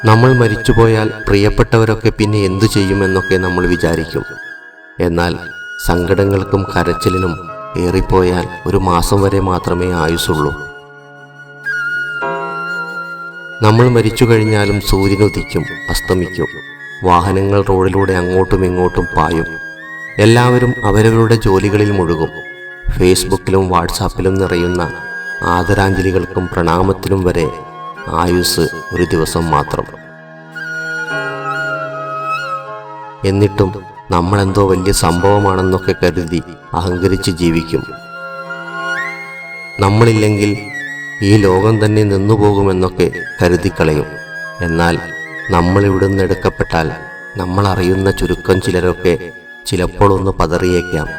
നമ്മൾ മരിച്ചുപോയാൽ പ്രിയപ്പെട്ടവരൊക്കെ പിന്നെ എന്തു ചെയ്യുമെന്നൊക്കെ നമ്മൾ വിചാരിക്കും. എന്നാൽ സങ്കടങ്ങൾക്കും കരച്ചിലിനും ഏറിപ്പോയാൽ 1 മാസം വരെ മാത്രമേ ആയുസുള്ളൂ. നമ്മൾ മരിച്ചു കഴിഞ്ഞാലും സൂര്യൻ ഉദിക്കും, അസ്തമിക്കും. വാഹനങ്ങൾ റോഡിലൂടെ അങ്ങോട്ടും ഇങ്ങോട്ടും പായും. എല്ലാവരും അവരവരുടെ ജോലികളിൽ മുഴുകും. ഫേസ്ബുക്കിലും വാട്സാപ്പിലും നിറയുന്ന ആദരാഞ്ജലികൾക്കും പ്രണാമത്തിനും വരെ ആയുസ് 1 ദിവസം മാത്രം. എന്നിട്ടും നമ്മളെന്തോ വലിയ സംഭവമാണെന്നൊക്കെ കരുതി അഹങ്കരിച്ച് ജീവിക്കും. നമ്മളില്ലെങ്കിൽ ഈ ലോകം തന്നെ നിന്നുപോകുമെന്നൊക്കെ കരുതിക്കളയും. എന്നാൽ നമ്മൾ ഇവിടുന്ന് എടുക്കപ്പെട്ടാൽ നമ്മൾ അറിയുന്ന ചുരുക്കം ചിലരൊക്കെ ചിലപ്പോൾ ഒന്ന് പതറിയേക്കാം.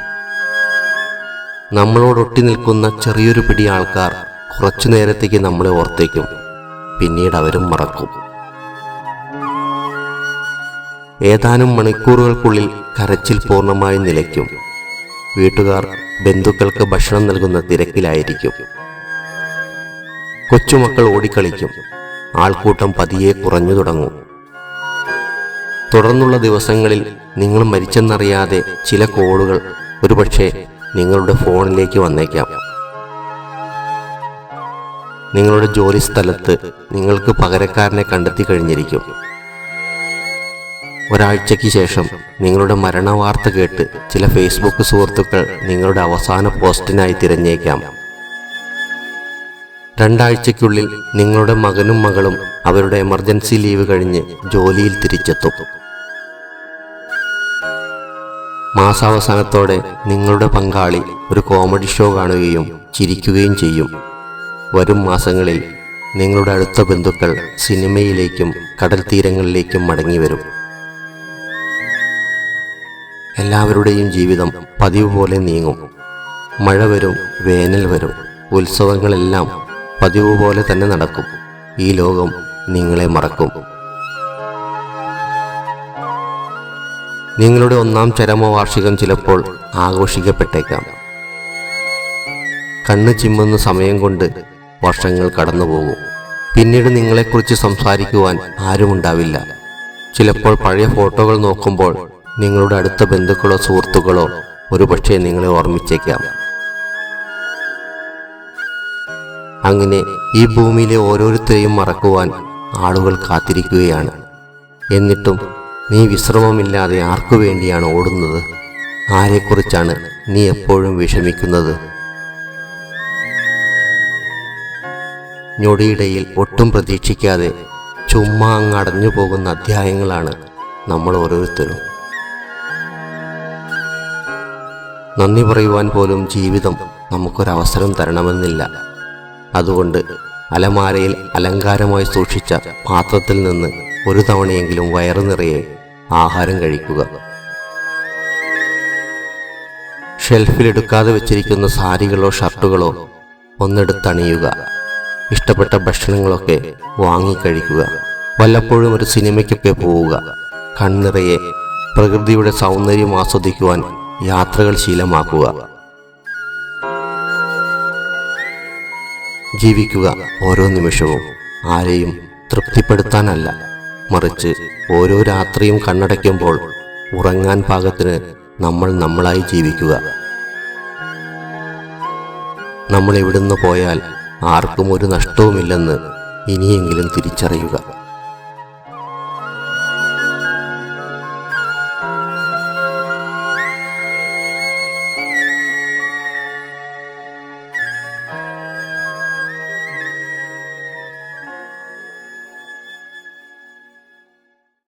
നമ്മളോടൊട്ടി നിൽക്കുന്ന ചെറിയൊരു പിടി ആൾക്കാർ കുറച്ചു നേരത്തേക്ക് നമ്മളെ ഓർത്തേക്കും. പിന്നീട് അവരും മറക്കും. ഏതാനും മണിക്കൂറുകൾക്കുള്ളിൽ കരച്ചിൽ പൂർണ്ണമായി നിലയ്ക്കും. വീട്ടുകാർ ബന്ധുക്കൾക്ക് ഭക്ഷണം നൽകുന്ന തിരക്കിലായിരിക്കും. കൊച്ചുമക്കൾ ഓടിക്കളിക്കും. ആൾക്കൂട്ടം പതിയെ കുറഞ്ഞു തുടങ്ങും. തുടർന്നുള്ള ദിവസങ്ങളിൽ നിങ്ങൾ മരിച്ചെന്നറിയാതെ ചില കോളുകൾ ഒരുപക്ഷെ നിങ്ങളുടെ ഫോണിലേക്ക് വന്നേക്കാം. നിങ്ങളുടെ ജോലി സ്ഥലത്ത് നിങ്ങൾക്ക് പകരക്കാരനെ കണ്ടെത്തി കഴിഞ്ഞിരിക്കും. ഒരാഴ്ചയ്ക്ക് ശേഷം നിങ്ങളുടെ മരണവാർത്ത കേട്ട് ചില ഫേസ്ബുക്ക് സുഹൃത്തുക്കൾ നിങ്ങളുടെ അവസാന പോസ്റ്റിനായി തിരഞ്ഞേക്കാം. 2 ആഴ്ചയ്ക്കുള്ളിൽ നിങ്ങളുടെ മകനും മകളും അവരുടെ എമർജൻസി ലീവ് കഴിഞ്ഞ് ജോലിയിൽ തിരിച്ചെത്തും. മാസാവസാനത്തോടെ നിങ്ങളുടെ പങ്കാളി ഒരു കോമഡി ഷോ കാണുകയും ചിരിക്കുകയും ചെയ്യും. വരും മാസങ്ങളിൽ നിങ്ങളുടെ അടുത്ത ബന്ധുക്കൾ സിനിമയിലേക്കും കടൽ തീരങ്ങളിലേക്കും മടങ്ങി വരും. എല്ലാവരുടെയും ജീവിതം പതിവ് പോലെ നീങ്ങും. മഴ വരും, വേനൽ വരും, ഉത്സവങ്ങളെല്ലാം പതിവ് പോലെ തന്നെ നടക്കും. ഈ ലോകം നിങ്ങളെ മറക്കും. നിങ്ങളുടെ 1-ാം ചരമവാർഷികം ചിലപ്പോൾ ആഘോഷിക്കപ്പെട്ടേക്കാം. കണ്ണ് ചിമ്മുന്ന സമയം കൊണ്ട് വർഷങ്ങൾ കടന്നുപോകും. പിന്നീട് നിങ്ങളെക്കുറിച്ച് സംസാരിക്കുവാൻ ആരുമുണ്ടാവില്ല. ചിലപ്പോൾ പഴയ ഫോട്ടോകൾ നോക്കുമ്പോൾ നിങ്ങളുടെ അടുത്ത ബന്ധുക്കളോ സുഹൃത്തുക്കളോ ഒരുപക്ഷെ നിങ്ങളെ ഓർമ്മിച്ചേക്കാം. അങ്ങനെ ഈ ഭൂമിയിലെ ഓരോരുത്തരെയും മറക്കുവാൻ ആളുകൾ കാത്തിരിക്കുകയാണ്. എന്നിട്ടും നീ വിശ്രമമില്ലാതെ ആർക്കു വേണ്ടിയാണ് ഓടുന്നത്? ആരെക്കുറിച്ചാണ് നീ എപ്പോഴും വിഷമിക്കുന്നത്? ഞൊടിയിടയിൽ ഒട്ടും പ്രതീക്ഷിക്കാതെ ചുമ്മാ അങ്ങ് അടഞ്ഞു പോകുന്ന അധ്യായങ്ങളാണ് നമ്മൾ ഓരോരുത്തരും. നന്ദി പറയുവാൻ പോലും ജീവിതം നമുക്കൊരവസരം തരണമെന്നില്ല. അതുകൊണ്ട് അലമാരയിൽ അലങ്കാരമായി സൂക്ഷിച്ച പാത്രത്തിൽ നിന്ന് 1 തവണയെങ്കിലും വയറു നിറയെ ആഹാരം കഴിക്കുക. ഷെൽഫിലെടുക്കാതെ വെച്ചിരിക്കുന്ന സാരികളോ ഷർട്ടുകളോ ഒന്നെടുത്തണിയുക. ഇഷ്ടപ്പെട്ട ഭക്ഷണങ്ങളൊക്കെ വാങ്ങിക്കഴിക്കുക. വല്ലപ്പോഴും ഒരു സിനിമയ്ക്കൊക്കെ പോവുക. കണ്ണിറയെ പ്രകൃതിയുടെ സൗന്ദര്യം ആസ്വദിക്കുവാൻ യാത്രകൾ ശീലമാക്കുക. ജീവിക്കുക ഓരോ നിമിഷവും ആരെയും തൃപ്തിപ്പെടുത്താനല്ല, മറിച്ച് ഓരോ രാത്രിയും കണ്ണടയ്ക്കുമ്പോൾ ഉറങ്ങാൻ പാകത്തിന് നമ്മൾ നമ്മളായി ജീവിക്കുക. നമ്മൾ ഇവിടുന്ന് പോയാൽ ആർക്കും ഒരു നഷ്ടവുമില്ലെന്ന് ഇനിയെങ്കിലും തിരിച്ചറിയുക.